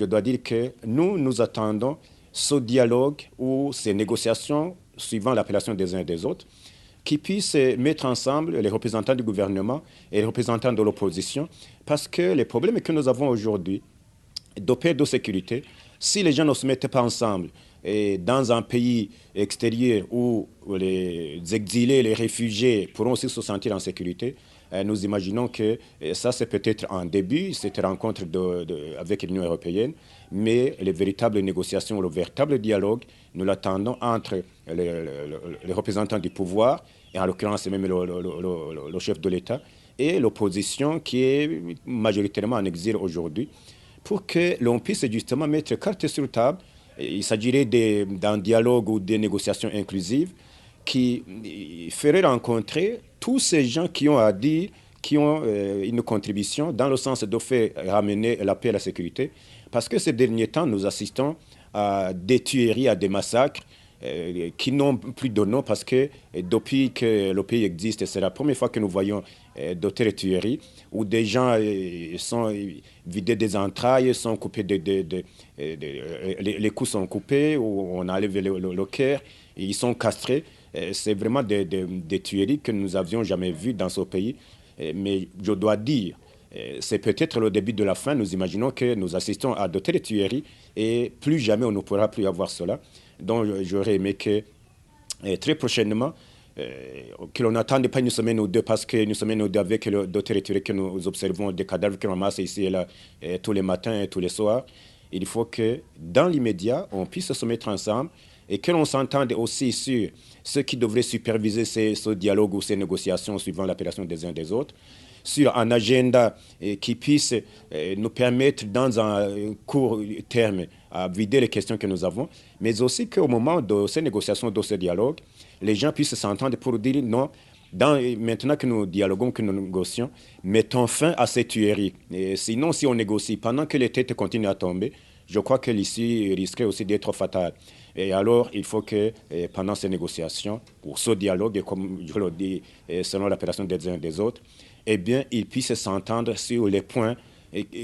je dois dire que nous attendons ce dialogue ou ces négociations, suivant l'appellation des uns et des autres, qui puissent mettre ensemble les représentants du gouvernement et les représentants de l'opposition, parce que les problèmes que nous avons aujourd'hui, de paix et de sécurité, si les gens ne se mettent pas ensemble et dans un pays extérieur où les exilés, les réfugiés pourront aussi se sentir en sécurité, nous imaginons que ça, c'est peut-être un début, cette rencontre avec l'Union européenne, mais les véritables négociations, le véritable dialogue, nous l'attendons entre les représentants du pouvoir, et en l'occurrence même le chef de l'État, et l'opposition qui est majoritairement en exil aujourd'hui, pour que l'on puisse justement mettre carte sur table. Il s'agirait d'un dialogue ou des négociations inclusives qui feraient rencontrer tous ces gens qui ont à dire, qui ont une contribution dans le sens de faire ramener la paix et la sécurité. Parce que ces derniers temps, nous assistons à des tueries, à des massacres qui n'ont plus de nom parce que depuis que le pays existe, c'est la première fois que nous voyons de telles tueries où des gens sont vidés des entrailles, sont coupés les coups sont coupés, où on enlève le cœur, ils sont castrés. C'est vraiment des tueries que nous n'avions jamais vues dans ce pays. Mais je dois dire, c'est peut-être le début de la fin. Nous imaginons que nous assistons à de telles tueries et plus jamais on ne pourra plus avoir cela. Donc j'aurais aimé que très prochainement, que l'on n'attende pas une semaine ou deux, parce qu'une semaine ou deux avec d'autres tueries que nous observons, des cadavres qui ramassent ici et là tous les matins et tous les soirs, il faut que dans l'immédiat, on puisse se mettre ensemble et que l'on s'entende aussi sur ce qui devrait superviser ce dialogue ou ces négociations suivant l'appellation des uns et des autres, sur un agenda qui puisse nous permettre dans un court terme à vider les questions que nous avons, mais aussi qu'au moment de ces négociations, de ce dialogue, les gens puissent s'entendre pour dire non, maintenant que nous dialoguons, que nous négocions, mettons fin à ces tueries. Et sinon, si on négocie pendant que les têtes continuent à tomber, je crois que l'issue risquerait aussi d'être fatale. Et alors, il faut que pendant ces négociations, ou ce dialogue, et comme je le dis, selon l'appellation des uns et des autres, eh bien, ils puissent s'entendre sur les points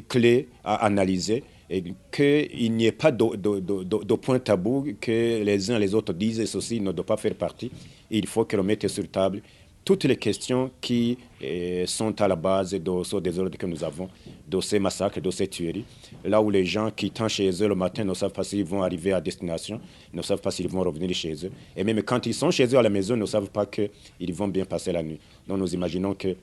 clés à analyser et qu'il n'y ait pas de points tabous, que les uns et les autres disent ceci ne doit pas faire partie. Il faut que l'on mette sur table toutes les questions qui sont à la base de ce désordre que nous avons, de ces massacres, de ces tueries, là où les gens quittant chez eux le matin ne savent pas s'ils vont arriver à destination, ne savent pas s'ils vont revenir chez eux. Et même quand ils sont chez eux à la maison, ne savent pas qu'ils vont bien passer la nuit. Donc nous imaginons que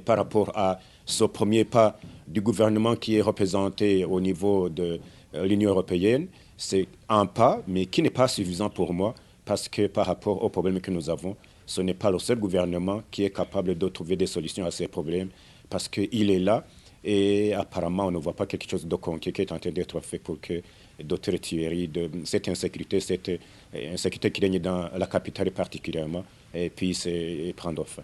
par rapport à ce premier pas du gouvernement qui est représenté au niveau de l'Union européenne, c'est un pas, mais qui n'est pas suffisant pour moi, parce que par rapport aux problèmes que nous avons, ce n'est pas le seul gouvernement qui est capable de trouver des solutions à ces problèmes, parce qu'il est là et apparemment on ne voit pas quelque chose de concret qui est en train d'être fait pour que d'autres tueries, cette insécurité qui règne dans la capitale particulièrement, puisse prendre fin.